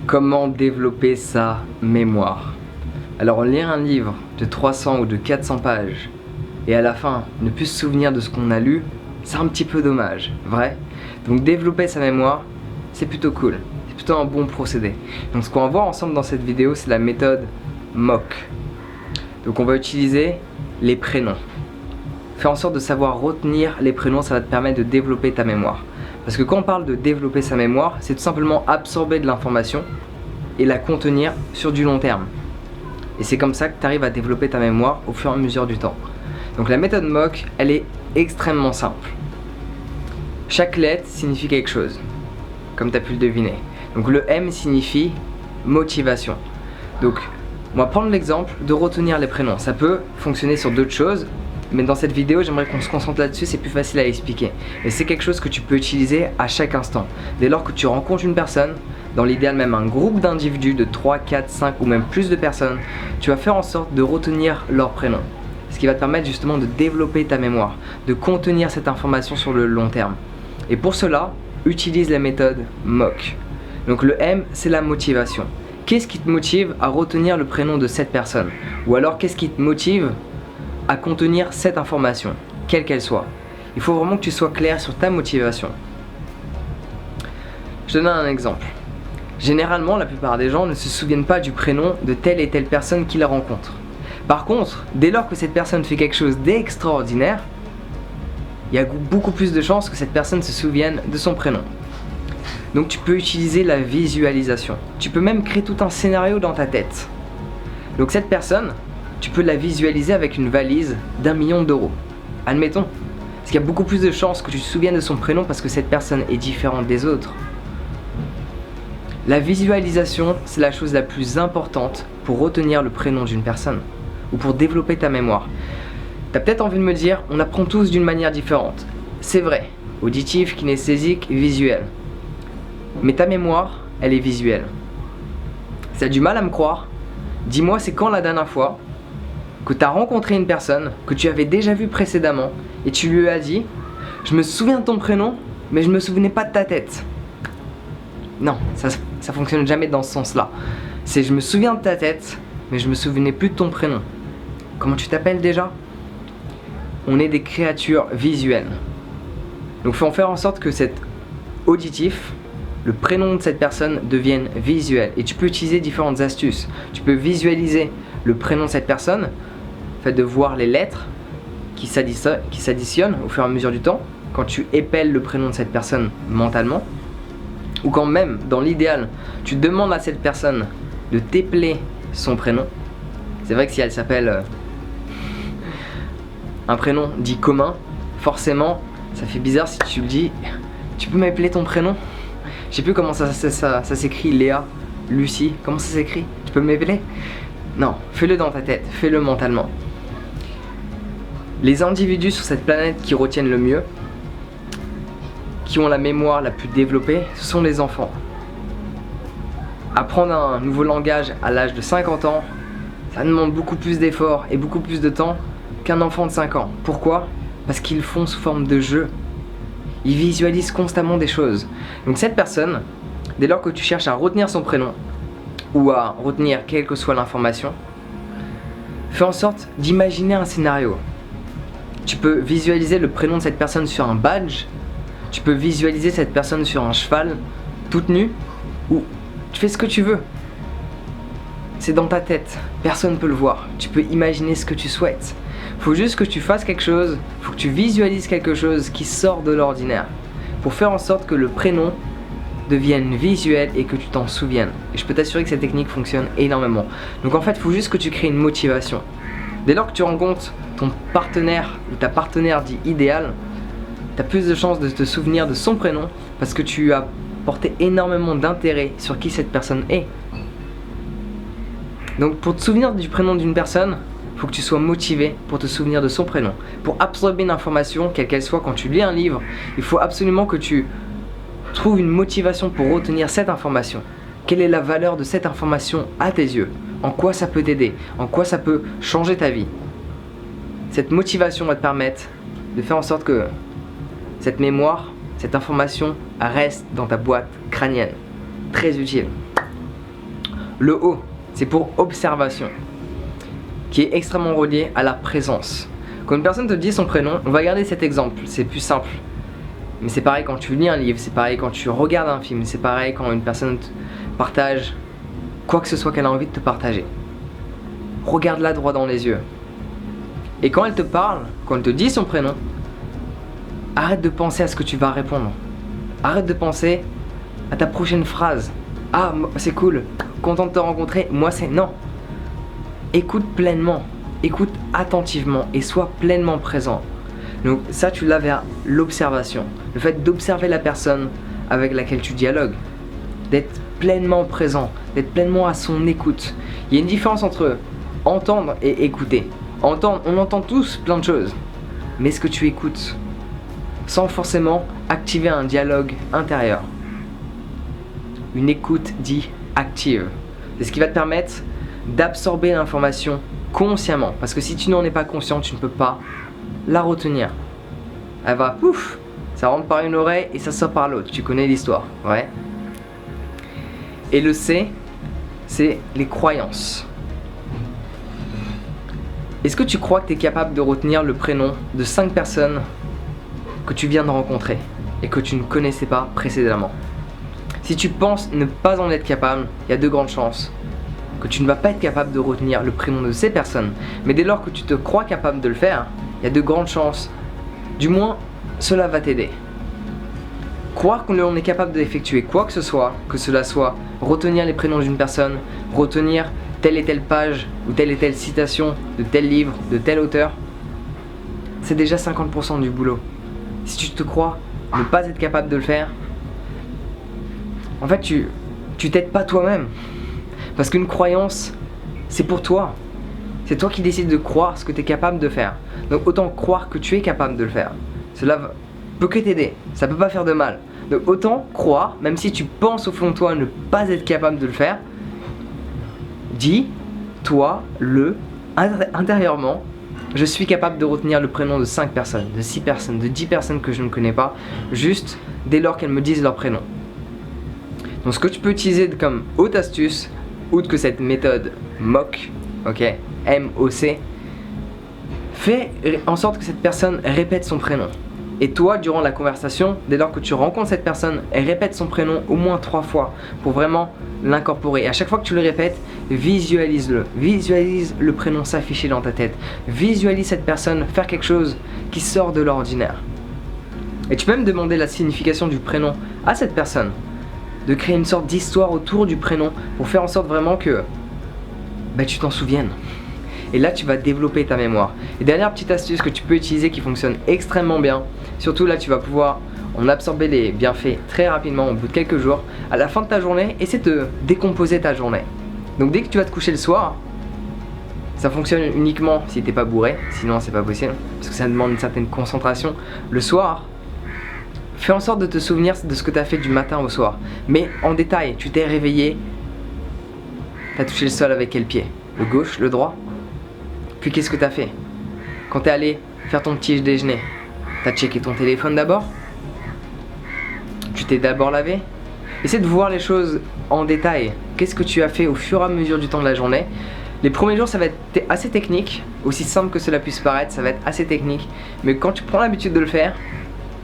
Comment développer sa mémoire? Alors lire un livre de 300 ou de 400 pages et à la fin ne plus se souvenir de ce qu'on a lu, c'est un petit peu dommage, vrai? Donc développer sa mémoire, c'est plutôt cool, c'est plutôt un bon procédé. Donc ce qu'on va voir ensemble dans cette vidéo, c'est la méthode MOOC. Donc on va utiliser les prénoms. Fais en sorte de savoir retenir les prénoms, ça va te permettre de développer ta mémoire. Parce que quand on parle de développer sa mémoire, c'est tout simplement absorber de l'information et la contenir sur du long terme. Et c'est comme ça que tu arrives à développer ta mémoire au fur et à mesure du temps. Donc la méthode MOOC, elle est extrêmement simple. Chaque lettre signifie quelque chose, comme tu as pu le deviner. Donc le M signifie motivation. Donc on va prendre l'exemple de retenir les prénoms. Ça peut fonctionner sur d'autres choses, mais dans cette vidéo, j'aimerais qu'on se concentre là-dessus, c'est plus facile à expliquer. Et c'est quelque chose que tu peux utiliser à chaque instant. Dès lors que tu rencontres une personne, dans l'idéal même un groupe d'individus de 3, 4, 5 ou même plus de personnes, tu vas faire en sorte de retenir leur prénom. Ce qui va te permettre justement de développer ta mémoire, de contenir cette information sur le long terme. Et pour cela, utilise la méthode MOOC. Donc le M, c'est la motivation. Qu'est-ce qui te motive à retenir le prénom de cette personne? Ou alors qu'est-ce qui te motive à contenir cette information, quelle qu'elle soit? Il faut vraiment que tu sois clair sur ta motivation. Je te donne un exemple. Généralement, la plupart des gens ne se souviennent pas du prénom de telle et telle personne qu'ils rencontrent. Par contre, dès lors que cette personne fait quelque chose d'extraordinaire, il y a beaucoup plus de chances que cette personne se souvienne de son prénom. Donc tu peux utiliser la visualisation. Tu peux même créer tout un scénario dans ta tête. Donc cette personne, tu peux la visualiser avec une valise d'1 million d'euros. Admettons. Parce qu'il y a beaucoup plus de chances que tu te souviennes de son prénom parce que cette personne est différente des autres. La visualisation, c'est la chose la plus importante pour retenir le prénom d'une personne ou pour développer ta mémoire. Tu as peut-être envie de me dire, on apprend tous d'une manière différente. C'est vrai, auditif, kinesthésique, visuel. Mais ta mémoire, elle est visuelle. Si tu as du mal à me croire, dis-moi c'est quand la dernière fois que tu as rencontré une personne que tu avais déjà vue précédemment et tu lui as dit « Je me souviens de ton prénom, mais je me souvenais pas de ta tête. » Non, ça fonctionne jamais dans ce sens-là. C'est « Je me souviens de ta tête, mais je me souvenais plus de ton prénom. » Comment tu t'appelles déjà? On est des créatures visuelles. Donc faut en faire en sorte que cet auditif, le prénom de cette personne devienne visuel. Et tu peux utiliser différentes astuces. Tu peux visualiser le prénom de cette personne, fait de voir les lettres qui s'additionnent au fur et à mesure du temps, quand tu épelles le prénom de cette personne mentalement, ou quand même, dans l'idéal, tu demandes à cette personne de t'épeler son prénom. C'est vrai que si elle s'appelle un prénom dit commun, forcément, ça fait bizarre si tu le dis. Tu peux m'épeler ton prénom? Je sais plus comment ça s'écrit, Léa, Lucie, comment ça s'écrit? Tu peux m'épeler? Non, fais-le dans ta tête, fais-le mentalement. Les individus sur cette planète qui retiennent le mieux, qui ont la mémoire la plus développée, ce sont les enfants. Apprendre un nouveau langage à l'âge de 50 ans, ça demande beaucoup plus d'efforts et beaucoup plus de temps qu'un enfant de 5 ans. Pourquoi? Parce qu'ils font sous forme de jeu. Ils visualisent constamment des choses. Donc cette personne, dès lors que tu cherches à retenir son prénom, ou à retenir quelle que soit l'information, fais en sorte d'imaginer un scénario. Tu peux visualiser le prénom de cette personne sur un badge, tu peux visualiser cette personne sur un cheval, toute nue, ou tu fais ce que tu veux. C'est dans ta tête, personne ne peut le voir. Tu peux imaginer ce que tu souhaites. Faut juste que tu fasses quelque chose, faut que tu visualises quelque chose qui sort de l'ordinaire, pour faire en sorte que le prénom devienne visuel et que tu t'en souviennes. Et je peux t'assurer que cette technique fonctionne énormément. Donc en fait, il faut juste que tu crées une motivation. Dès lors que tu rencontres ton partenaire ou ta partenaire dit idéal, tu as plus de chances de te souvenir de son prénom parce que tu as porté énormément d'intérêt sur qui cette personne est. Donc pour te souvenir du prénom d'une personne, il faut que tu sois motivé pour te souvenir de son prénom. Pour absorber une information, quelle qu'elle soit, quand tu lis un livre, il faut absolument que tu trouves une motivation pour retenir cette information. Quelle est la valeur de cette information à tes yeux? En quoi ça peut t'aider? En quoi ça peut changer ta vie? Cette motivation va te permettre de faire en sorte que cette mémoire, cette information reste dans ta boîte crânienne. Très utile. Le O, c'est pour observation, qui est extrêmement relié à la présence. Quand une personne te dit son prénom, on va garder cet exemple, c'est plus simple. Mais c'est pareil quand tu lis un livre, c'est pareil quand tu regardes un film, c'est pareil quand une personne te partage quoi que ce soit qu'elle a envie de te partager. Regarde-la droit dans les yeux. Et quand elle te parle, quand elle te dit son prénom, arrête de penser à ce que tu vas répondre. Arrête de penser à ta prochaine phrase. Ah, c'est cool, content de te rencontrer, moi c'est non. Écoute pleinement, écoute attentivement et sois pleinement présent. Donc ça, tu l'as vers l'observation. Le fait d'observer la personne avec laquelle tu dialogues. D'être pleinement présent, d'être pleinement à son écoute. Il y a une différence entre entendre et écouter. Entendre, on entend tous plein de choses. Mais est-ce que tu écoutes sans forcément activer un dialogue intérieur? Une écoute dit active. C'est ce qui va te permettre d'absorber l'information consciemment. Parce que si tu n'en es pas conscient, tu ne peux pas la retenir. Elle va, pouf, ça rentre par une oreille et ça sort par l'autre. Tu connais l'histoire, ouais. Et le C, c'est les croyances. Est-ce que tu crois que tu es capable de retenir le prénom de 5 personnes que tu viens de rencontrer et que tu ne connaissais pas précédemment? Si tu penses ne pas en être capable, il y a de grandes chances que tu ne vas pas être capable de retenir le prénom de ces personnes. Mais dès lors que tu te crois capable de le faire, il y a de grandes chances, du moins cela va t'aider. Croire qu'on est capable d'effectuer quoi que ce soit, que cela soit retenir les prénoms d'une personne, retenir telle et telle page ou telle et telle citation de tel livre, de tel auteur, c'est déjà 50% du boulot. Si tu te crois ne pas être capable de le faire, en fait tu t'aides pas toi-même. Parce qu'une croyance, c'est pour toi. C'est toi qui décides de croire ce que tu es capable de faire. Donc autant croire que tu es capable de le faire. Cela peut que t'aider, ça peut pas faire de mal. Donc autant croire, même si tu penses au fond de toi ne pas être capable de le faire, dis-toi intérieurement, je suis capable de retenir le prénom de 5 personnes, de 6 personnes, de 10 personnes que je ne connais pas, juste dès lors qu'elles me disent leur prénom. Donc ce que tu peux utiliser comme haute astuce, outre que cette méthode MOC, ok, M-O-C, fais en sorte que cette personne répète son prénom. Et toi, durant la conversation, dès lors que tu rencontres cette personne, elle répète son prénom au moins 3 fois pour vraiment l'incorporer. Et à chaque fois que tu le répètes, visualise-le. Visualise le prénom s'afficher dans ta tête. Visualise cette personne faire quelque chose qui sort de l'ordinaire. Et tu peux même demander la signification du prénom à cette personne. De créer une sorte d'histoire autour du prénom pour faire en sorte vraiment que tu t'en souviennes. Et là tu vas développer ta mémoire. Et dernière petite astuce que tu peux utiliser qui fonctionne extrêmement bien, surtout là tu vas pouvoir en absorber les bienfaits très rapidement au bout de quelques jours. À la fin de ta journée, essaie de décomposer ta journée. Donc dès que tu vas te coucher le soir, ça fonctionne uniquement si t'es pas bourré, sinon c'est pas possible, parce que ça demande une certaine concentration. Le soir, fais en sorte de te souvenir de ce que tu as fait du matin au soir. Mais en détail, tu t'es réveillé, tu as touché le sol avec quel pied? Le gauche, le droit? Puis qu'est-ce que tu as fait? Quand tu es allé faire ton petit déjeuner, tu as checké ton téléphone d'abord? Tu t'es d'abord lavé? Essaie de voir les choses en détail. Qu'est-ce que tu as fait au fur et à mesure du temps de la journée? Les premiers jours ça va être assez technique, aussi simple que cela puisse paraître, ça va être assez technique. Mais quand tu prends l'habitude de le faire,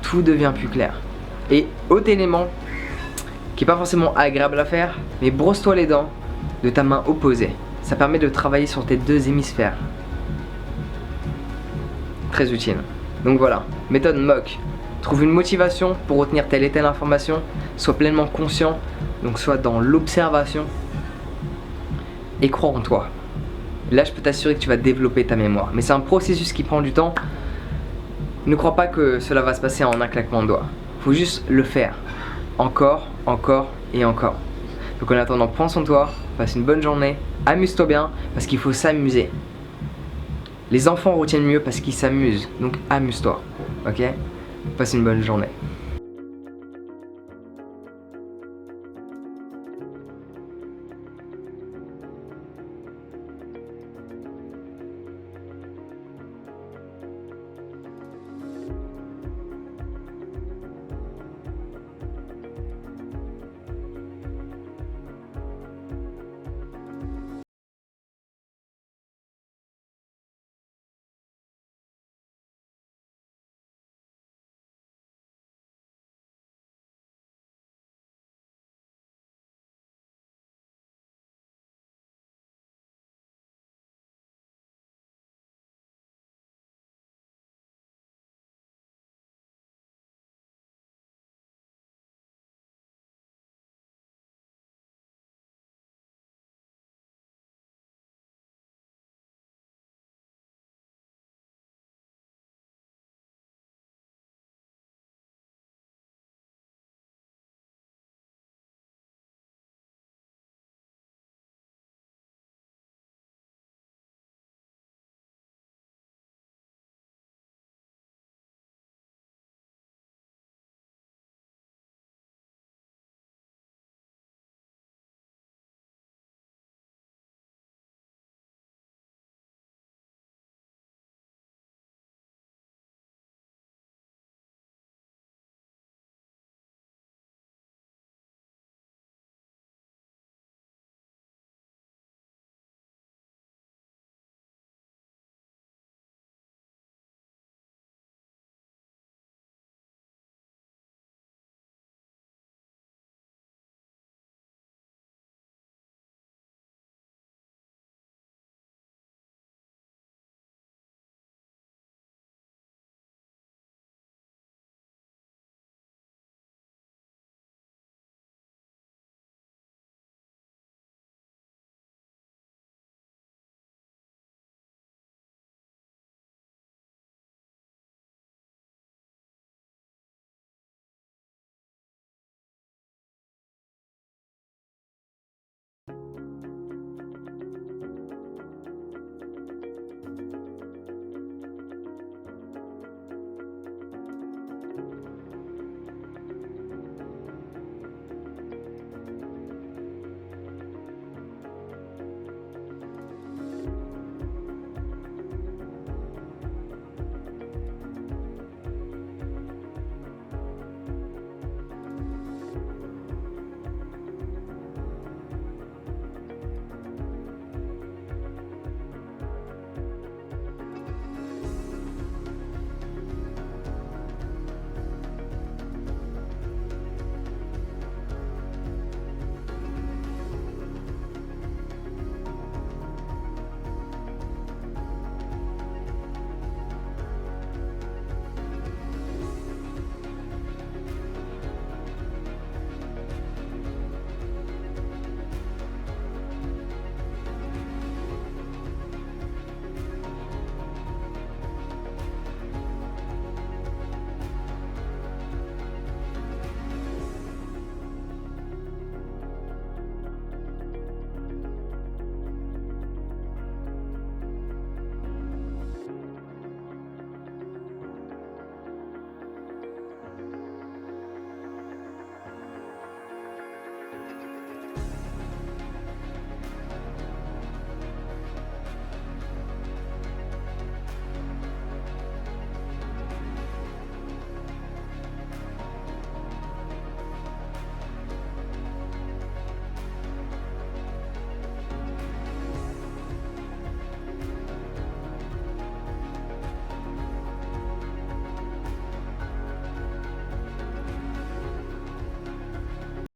tout devient plus clair. Et autre élément qui n'est pas forcément agréable à faire, mais brosse-toi les dents de ta main opposée. Ça permet de travailler sur tes 2 hémisphères. Très utile. Donc voilà, méthode MOC. Trouve une motivation pour retenir telle et telle information. Sois pleinement conscient, donc sois dans l'observation. Et crois en toi. Là je peux t'assurer que tu vas développer ta mémoire. Mais c'est un processus qui prend du temps. Ne crois pas que cela va se passer en un claquement de doigts. Faut juste le faire. Encore, encore et encore. Donc en attendant, prends soin de toi, passe une bonne journée, amuse-toi bien, parce qu'il faut s'amuser. Les enfants retiennent mieux parce qu'ils s'amusent, donc amuse-toi, ok? Passe une bonne journée.